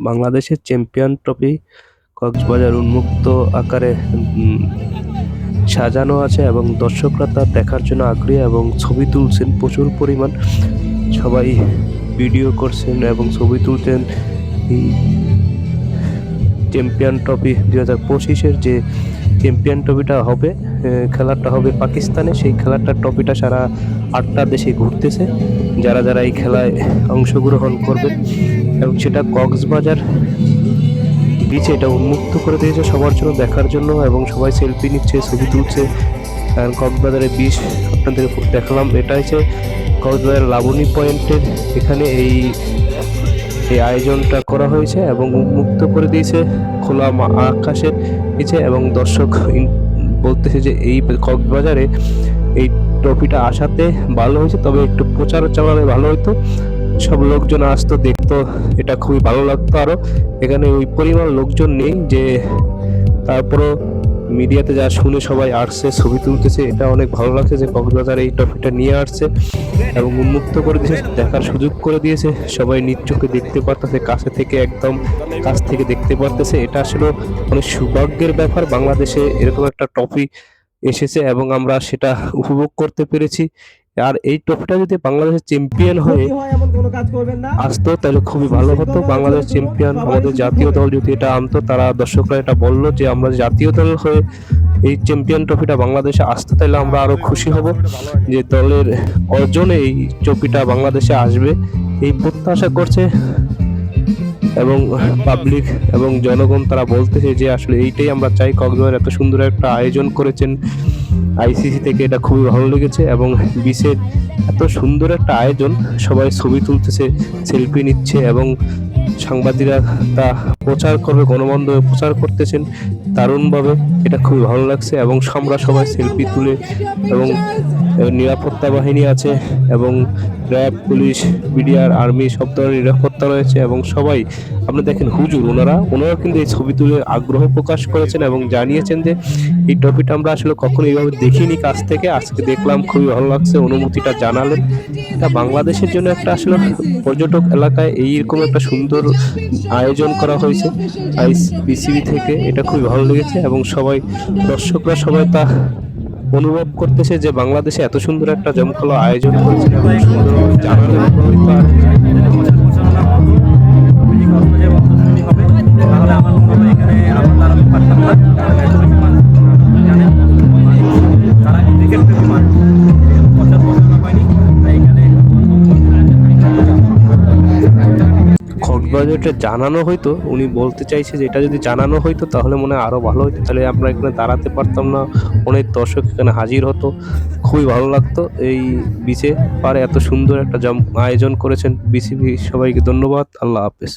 বাংলাদেশের champion trophy Cox's Bazar উন্মুক্ত আকারে সাজানো আছে এবং দর্শকরা তা দেখার জন্য আগ্রহী এবং ছবি তুলছেন প্রচুর পরিমাণ। সবাই ভিডিও করছেন এবং ছবি তুলছেন। এই চ্যাম্পিয়ন ট্রফি 2025-এর যে চ্যাম্পিয়ন ট্রফিটা হবে, খেলাটা হবে পাকিস্তানে। সেই খেলাটার ট্রফিটা সারা 8টা দেশে ঘুরতেছে, যারা যারা এই খেলায় অংশগ্রহণ করবেন। এবং সেটা কক্সবাজার বিচে এটা উন্মুক্ত করে দিয়েছে সবার জন্য দেখার জন্য, এবং সবাই সেলফি নিচ্ছে, ছবি তুলছে। কারণ কক্সবাজারের বিচ আপনাদের দেখালাম, এটা হচ্ছে কক্সবাজার লাবণী পয়েন্টের এখানে এই আয়োজনটা করা হয়েছে এবং উন্মুক্ত করে দিয়েছে খোলা আকাশের নিচে। এবং দর্শক বলতেছে যে এই কক্সবাজারে এই ট্রফিটা আসাতে ভালো হয়েছে, তবে একটু প্রচার চালালে ভালো হতো, সব লোকজন আসতো, দেখতো, এটা খুবই ভালো লাগতো। আরও এখানে ওই পরিমাণ লোকজন নেই, যে তারপরও মিডিয়াতে যা শুনে সবাই আসছে, ছবি তুলতেছে। এটা অনেক ভালো লাগছে যে কক্সবাজার এই ট্রফিটা নিয়ে আসছে এবং উন্মুক্ত করে দিয়েছে, দেখার সুযোগ করে দিয়েছে। সবাই নিজ চোখে দেখতে পারতেছে, কাছে থেকে, একদম কাছ থেকে দেখতে পারতেছে। এটা আসলে অনেক সৌভাগ্যের ব্যাপার, বাংলাদেশে এরকম একটা ট্রফি এসেছে এবং আমরা সেটা উপভোগ করতে পেরেছি। আর এই ট্রফিটা যদি বাংলাদেশের চ্যাম্পিয়ন হয়ে আসতো তাহলে খুবই ভালো হতো। বাংলাদেশ চ্যাম্পিয়ন, আমাদের জাতীয় দল যদি এটা আনতো, তারা দর্শকরা এটা বললো যে আমরা জাতীয় দল হয়ে এই চ্যাম্পিয়ন ট্রফিটা বাংলাদেশে আসতো, তাহলে আমরা আরো খুশি হব যে দলের অর্জনে এই ট্রফিটা বাংলাদেশে আসবে, এই প্রত্যাশা করছে। এবং পাবলিক এবং জনগণ তারা বলতেছে যে আসলে এইটাই আমরা চাই। কক্সবাজার এত সুন্দর একটা আয়োজন করেছেন আইসিসি থেকে, এটা খুবই ভালো লেগেছে। এবং বিচের এত সুন্দর একটা আয়োজন, সবাই ছবি তুলতেছে, সেলফি নিচ্ছে এবং সাংবাদিকরা তা প্রচার করবে, গণমাধ্যমে প্রচার করতেছেন দারুণভাবে। এটা খুবই ভালো লাগছে এবং আমরা সবাই সেলফি তুলে, এবং নিরাপত্তা বাহিনী আছে এবং র্যাব, পুলিশ, বিডিআর, আর্মি সব ধরনের নিরাপত্তা রয়েছে। এবং সবাই আপনি দেখেন হুজুর, ওনারা কিন্তু এই ছবি তুলে আগ্রহ প্রকাশ করেছেন এবং জানিয়েছেন যে এই ট্রফিটা আমরা আসলে কখনো এইভাবে দেখিনি কাছ থেকে, আজকে দেখলাম, খুবই ভালো লাগছে, অনুভূতিটা জানালেন। এটা বাংলাদেশের জন্য একটা আসলে পর্যটক এলাকায় এইরকম একটা সুন্দর আয়োজন করা হয়েছে বিসিবি থেকে, এটা খুবই ভালো লেগেছে। এবং সবাই দর্শকরা সবাই তা অনুভব করতেছে যে বাংলাদেশে এত সুন্দর একটা জমকালো আয়োজন করেছে এবং সুন্দর জানানো কক্সবাজারটা জানানো হইতো। উনি বলতে চাইছে যে এটা যদি জানানো হইতো তাহলে মনে হয় আরো ভালো হইতো, তাহলে আমরা এখানে দাঁড়াতে পারতাম না, অনেক দর্শক এখানে হাজির হতো, খুবই ভালো লাগতো। এই বিচে পারে এত সুন্দর একটা আয়োজন করেছেন বিসিবি, সবাইকে ধন্যবাদ। আল্লাহ হাফেজ।